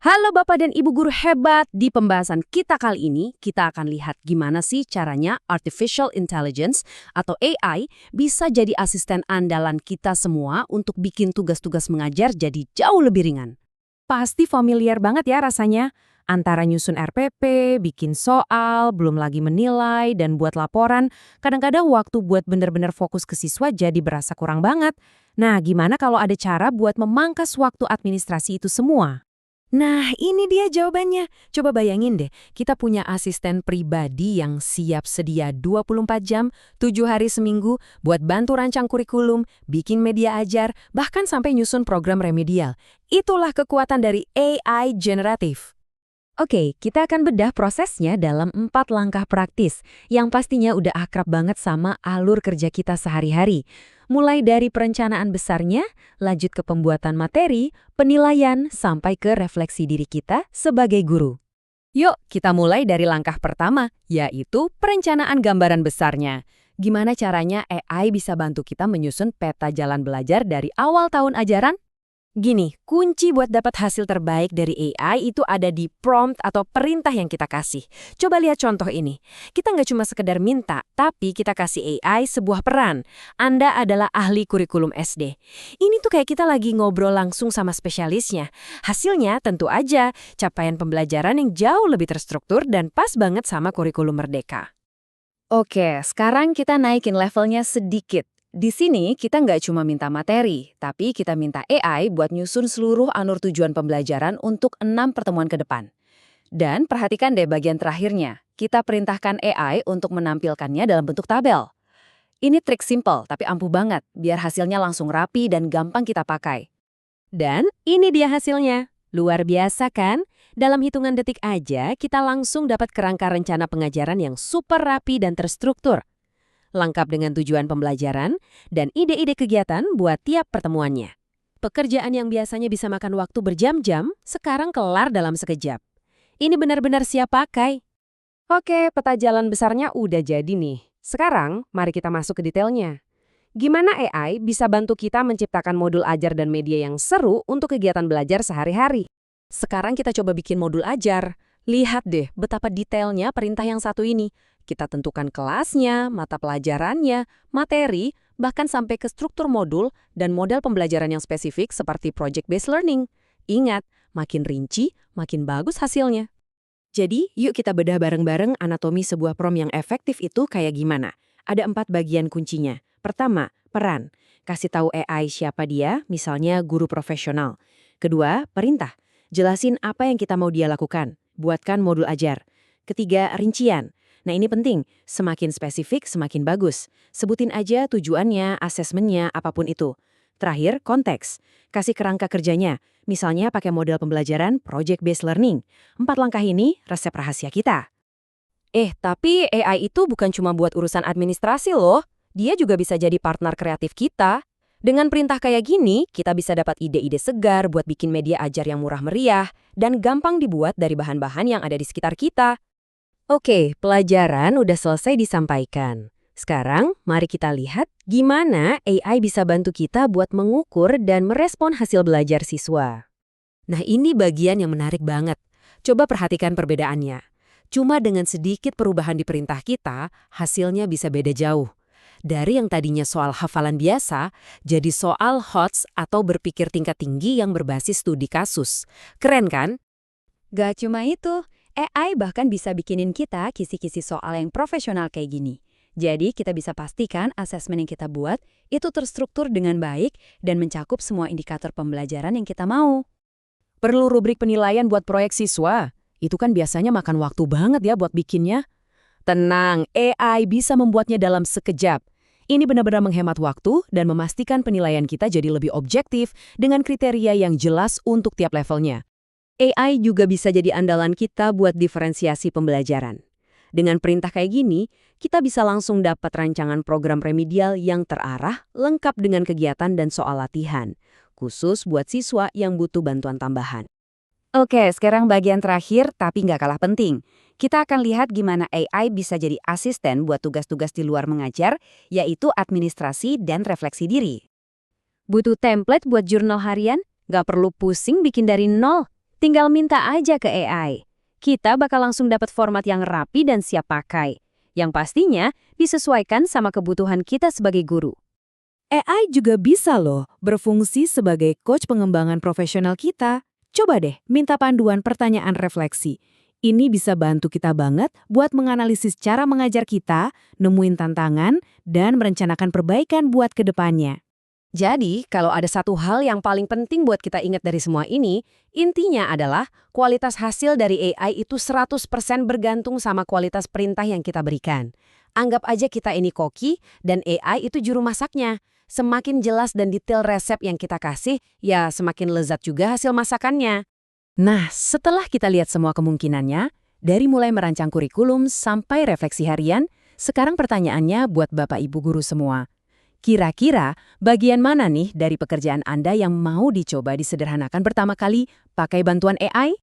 Halo Bapak dan Ibu guru hebat, di pembahasan kita kali ini, kita akan lihat gimana sih caranya Artificial Intelligence atau AI bisa jadi asisten andalan kita semua untuk bikin tugas-tugas mengajar jadi jauh lebih ringan. Pasti familiar banget ya rasanya. Antara nyusun RPP, bikin soal, belum lagi menilai, dan buat laporan, kadang-kadang waktu buat bener-bener fokus ke siswa jadi berasa kurang banget. Nah, gimana kalau ada cara buat memangkas waktu administrasi itu semua? Nah, ini dia jawabannya. Coba bayangin deh, kita punya asisten pribadi yang siap sedia 24 jam, 7 hari seminggu, buat bantu rancang kurikulum, bikin media ajar, bahkan sampai nyusun program remedial. Itulah kekuatan dari AI generatif. Oke, kita akan bedah prosesnya dalam 4 langkah praktis yang pastinya udah akrab banget sama alur kerja kita sehari-hari. Mulai dari perencanaan besarnya, lanjut ke pembuatan materi, penilaian, sampai ke refleksi diri kita sebagai guru. Yuk, kita mulai dari langkah pertama, yaitu perencanaan gambaran besarnya. Gimana caranya AI bisa bantu kita menyusun peta jalan belajar dari awal tahun ajaran? Gini, kunci buat dapat hasil terbaik dari AI itu ada di prompt atau perintah yang kita kasih. Coba lihat contoh ini. Kita nggak cuma sekedar minta, tapi kita kasih AI sebuah peran. Anda adalah ahli kurikulum SD. Ini tuh kayak kita lagi ngobrol langsung sama spesialisnya. Hasilnya tentu aja capaian pembelajaran yang jauh lebih terstruktur dan pas banget sama kurikulum Merdeka. Oke, sekarang kita naikin levelnya sedikit. Di sini kita nggak cuma minta materi, tapi kita minta AI buat nyusun seluruh alur tujuan pembelajaran untuk 6 pertemuan ke depan. Dan perhatikan deh bagian terakhirnya, kita perintahkan AI untuk menampilkannya dalam bentuk tabel. Ini trik simple tapi ampuh banget, biar hasilnya langsung rapi dan gampang kita pakai. Dan ini dia hasilnya. Luar biasa kan? Dalam hitungan detik aja, kita langsung dapat kerangka rencana pengajaran yang super rapi dan terstruktur. Lengkap dengan tujuan pembelajaran, dan ide-ide kegiatan buat tiap pertemuannya. Pekerjaan yang biasanya bisa makan waktu berjam-jam, sekarang kelar dalam sekejap. Ini benar-benar siap pakai. Oke, peta jalan besarnya udah jadi nih. Sekarang, mari kita masuk ke detailnya. Gimana AI bisa bantu kita menciptakan modul ajar dan media yang seru untuk kegiatan belajar sehari-hari? Sekarang kita coba bikin modul ajar. Lihat deh betapa detailnya perintah yang satu ini. Kita tentukan kelasnya, mata pelajarannya, materi, bahkan sampai ke struktur modul dan model pembelajaran yang spesifik seperti project-based learning. Ingat, makin rinci, makin bagus hasilnya. Jadi, yuk kita bedah bareng-bareng anatomi sebuah prompt yang efektif itu kayak gimana. Ada 4 bagian kuncinya. Pertama, peran. Kasih tahu AI siapa dia, misalnya guru profesional. Kedua, perintah. Jelasin apa yang kita mau dia lakukan. Buatkan modul ajar. Ketiga, rincian. Nah ini penting, semakin spesifik semakin bagus. Sebutin aja tujuannya, asesmennya, apapun itu. Terakhir, konteks. Kasih kerangka kerjanya. Misalnya pakai model pembelajaran project-based learning. 4 langkah ini resep rahasia kita. Tapi AI itu bukan cuma buat urusan administrasi loh. Dia juga bisa jadi partner kreatif kita. Dengan perintah kayak gini, kita bisa dapat ide-ide segar buat bikin media ajar yang murah meriah dan gampang dibuat dari bahan-bahan yang ada di sekitar kita. Oke, pelajaran udah selesai disampaikan. Sekarang, mari kita lihat gimana AI bisa bantu kita buat mengukur dan merespon hasil belajar siswa. Nah, ini bagian yang menarik banget. Coba perhatikan perbedaannya. Cuma dengan sedikit perubahan di perintah kita, hasilnya bisa beda jauh. Dari yang tadinya soal hafalan biasa, jadi soal HOTS atau berpikir tingkat tinggi yang berbasis studi kasus. Keren kan? Gak cuma itu, AI bahkan bisa bikinin kita kisi-kisi soal yang profesional kayak gini. Jadi kita bisa pastikan asesmen yang kita buat itu terstruktur dengan baik dan mencakup semua indikator pembelajaran yang kita mau. Perlu rubrik penilaian buat proyek siswa. Itu kan biasanya makan waktu banget ya buat bikinnya. Tenang, AI bisa membuatnya dalam sekejap. Ini benar-benar menghemat waktu dan memastikan penilaian kita jadi lebih objektif dengan kriteria yang jelas untuk tiap levelnya. AI juga bisa jadi andalan kita buat diferensiasi pembelajaran. Dengan perintah kayak gini, kita bisa langsung dapat rancangan program remedial yang terarah, lengkap dengan kegiatan dan soal latihan, khusus buat siswa yang butuh bantuan tambahan. Oke, sekarang bagian terakhir tapi nggak kalah penting. Kita akan lihat gimana AI bisa jadi asisten buat tugas-tugas di luar mengajar, yaitu administrasi dan refleksi diri. Butuh template buat jurnal harian? Nggak perlu pusing bikin dari nol. Tinggal minta aja ke AI. Kita bakal langsung dapat format yang rapi dan siap pakai. Yang pastinya disesuaikan sama kebutuhan kita sebagai guru. AI juga bisa loh berfungsi sebagai coach pengembangan profesional kita. Coba deh minta panduan pertanyaan refleksi. Ini bisa bantu kita banget buat menganalisis cara mengajar kita, nemuin tantangan, dan merencanakan perbaikan buat ke depannya. Jadi, kalau ada satu hal yang paling penting buat kita ingat dari semua ini, intinya adalah kualitas hasil dari AI itu 100% bergantung sama kualitas perintah yang kita berikan. Anggap aja kita ini koki dan AI itu juru masaknya. Semakin jelas dan detail resep yang kita kasih, ya semakin lezat juga hasil masakannya. Nah, setelah kita lihat semua kemungkinannya, dari mulai merancang kurikulum sampai refleksi harian, sekarang pertanyaannya buat Bapak Ibu guru semua. Kira-kira bagian mana nih dari pekerjaan Anda yang mau dicoba disederhanakan pertama kali pakai bantuan AI?